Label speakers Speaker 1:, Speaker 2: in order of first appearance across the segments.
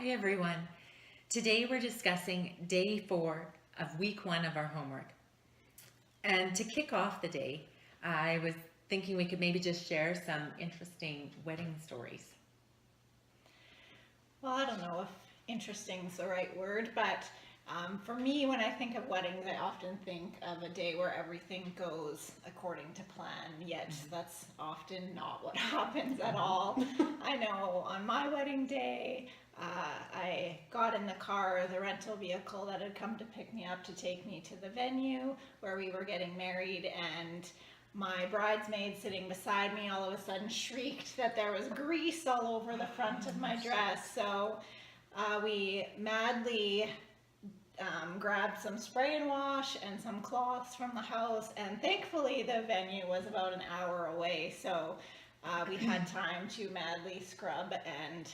Speaker 1: Hi everyone. Today we're discussing day 4 of week 1 of our homework. And to kick off the day, I was thinking we could maybe just share some interesting wedding stories.
Speaker 2: Well, I don't know if interesting is the right word, but for me, when I think of weddings, I often think of a day where everything goes according to plan, yet that's often not what happens at all. I know on my wedding day, I got in the car, the rental vehicle that had come to pick me up to take me to the venue where we were getting married, and my bridesmaid sitting beside me all of a sudden shrieked that there was grease all over the front of my dress. So we madly grabbed some spray and wash and some cloths from the house, and thankfully the venue was about an hour away, so we had time to madly scrub and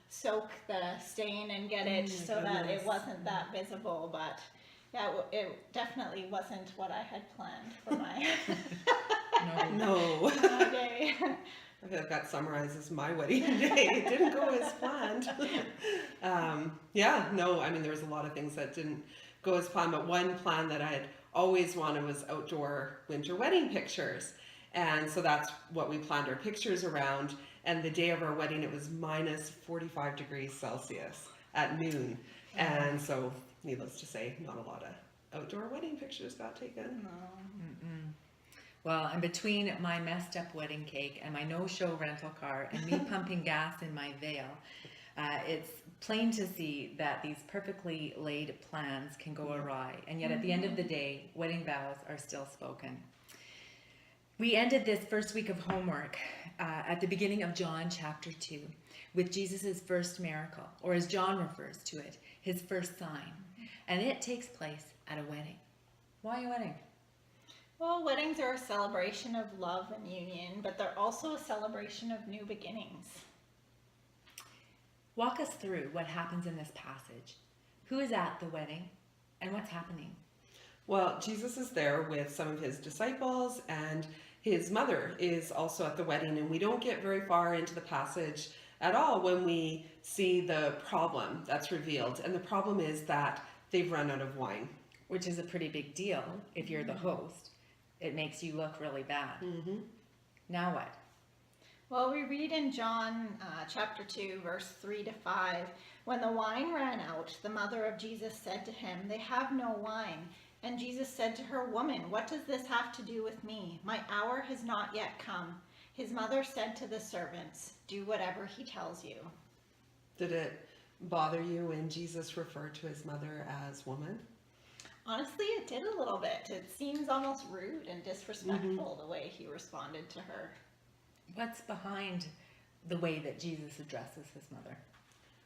Speaker 2: soak the stain and get it so that it wasn't that visible. But yeah, it definitely wasn't what I had planned for my
Speaker 3: No.
Speaker 2: my day.
Speaker 3: I feel like that summarizes my wedding day. It didn't go as planned. There was a lot of things that didn't go as planned, but one plan that I had always wanted was outdoor winter wedding pictures. And so that's what we planned our pictures around. And the day of our wedding, it was minus 45 degrees Celsius at noon. And so, needless to say, not a lot of outdoor wedding pictures got taken.
Speaker 2: No.
Speaker 1: Well, and between my messed up wedding cake and my no-show rental car and me pumping gas in my veil, it's plain to see that these perfectly laid plans can go awry. And yet at the end of the day, wedding vows are still spoken. We ended this first week of homework at the beginning of John chapter 2 with Jesus' first miracle, or as John refers to it, his first sign. And it takes place at a wedding. Why a wedding?
Speaker 2: Well, weddings are a celebration of love and union, but they're also a celebration of new beginnings.
Speaker 1: Walk us through what happens in this passage. Who is at the wedding and what's happening?
Speaker 3: Well, Jesus is there with some of his disciples, and his mother is also at the wedding, and we don't get very far into the passage at all when we see the problem that's revealed. And the problem is that they've run out of wine.
Speaker 1: Which is a pretty big deal if you're the host. It makes you look really bad.
Speaker 3: Mm-hmm.
Speaker 1: Now what?
Speaker 2: Well, we read in John chapter 2, verse 3 to 5, when the wine ran out, the mother of Jesus said to him, "They have no wine." And Jesus said to her, "Woman, what does this have to do with me? My hour has not yet come." His mother said to the servants, "Do whatever he tells you."
Speaker 3: Did it bother you when Jesus referred to his mother as woman?
Speaker 2: Honestly, it did a little bit. It seems almost rude and disrespectful the way he responded to her.
Speaker 1: What's behind the way that Jesus addresses his mother?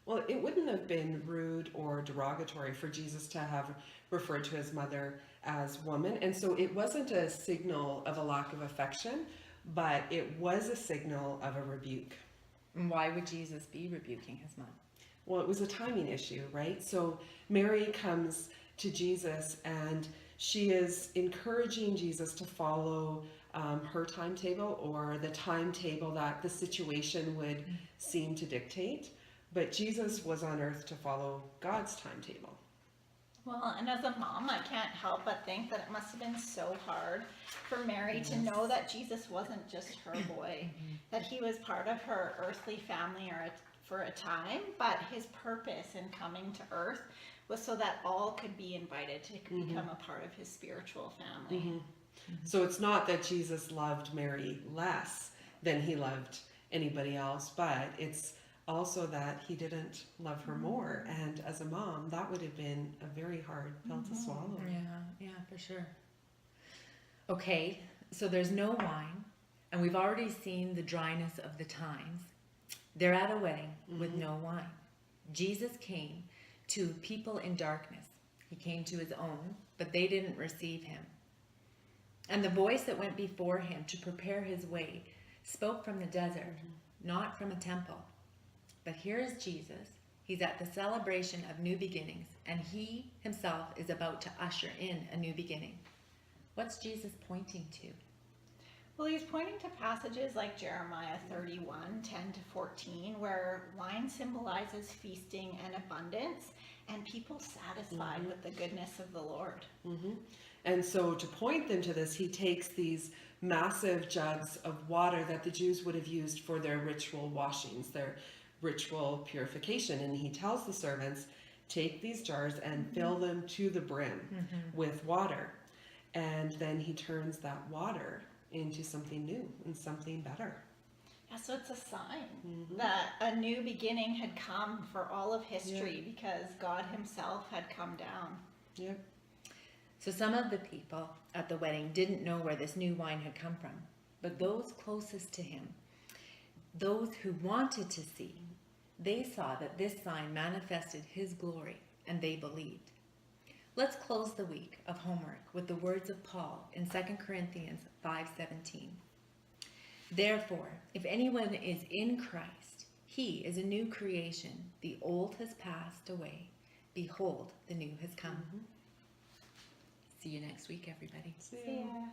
Speaker 3: Well, it wouldn't have been rude or derogatory for Jesus to have referred to his mother as woman. And so it wasn't a signal of a lack of affection, but it was a signal of a rebuke.
Speaker 1: And why would Jesus be rebuking his mom?
Speaker 3: Well, it was a timing issue, right? So Mary comes to Jesus and she is encouraging Jesus to follow her timetable, or the timetable that the situation would seem to dictate. But Jesus was on earth to follow God's timetable.
Speaker 2: Well, and as a mom, I can't help but think that it must have been so hard for Mary to know that Jesus wasn't just her boy, that he was part of her earthly family for a time, but his purpose in coming to earth was so that all could be invited to become a part of his spiritual family.
Speaker 3: So it's not that Jesus loved Mary less than he loved anybody else, but it's also that he didn't love her more. And as a mom, that would have been a very hard pill to swallow.
Speaker 1: Yeah, for sure. Okay, so there's no wine, and we've already seen the dryness of the times. They're at a wedding with no wine. Jesus came to people in darkness. He came to his own, but they didn't receive him. And the voice that went before him to prepare his way spoke from the desert, not from a temple. But here is Jesus. He's at the celebration of new beginnings, and he himself is about to usher in a new beginning. What's Jesus pointing to?
Speaker 2: Well, he's pointing to passages like Jeremiah 31, 10 to 14, where wine symbolizes feasting and abundance and people satisfied with the goodness of the Lord.
Speaker 3: And so to point them to this, he takes these massive jugs of water that the Jews would have used for their ritual washings, their ritual purification. And he tells the servants, take these jars and fill them to the brim with water. And then he turns that water into something new and something better.
Speaker 2: Yeah, so it's a sign that a new beginning had come for all of history because God himself had come down.
Speaker 3: Yep.
Speaker 1: So some of the people at the wedding didn't know where this new wine had come from, but those closest to him, those who wanted to see, they saw that this sign manifested his glory, and they believed. Let's close the week of homework with the words of Paul in 2 Corinthians 5:17. Therefore, if anyone is in Christ, he is a new creation. The old has passed away. Behold, the new has come. See you next week, everybody.
Speaker 3: See ya.
Speaker 2: Yeah.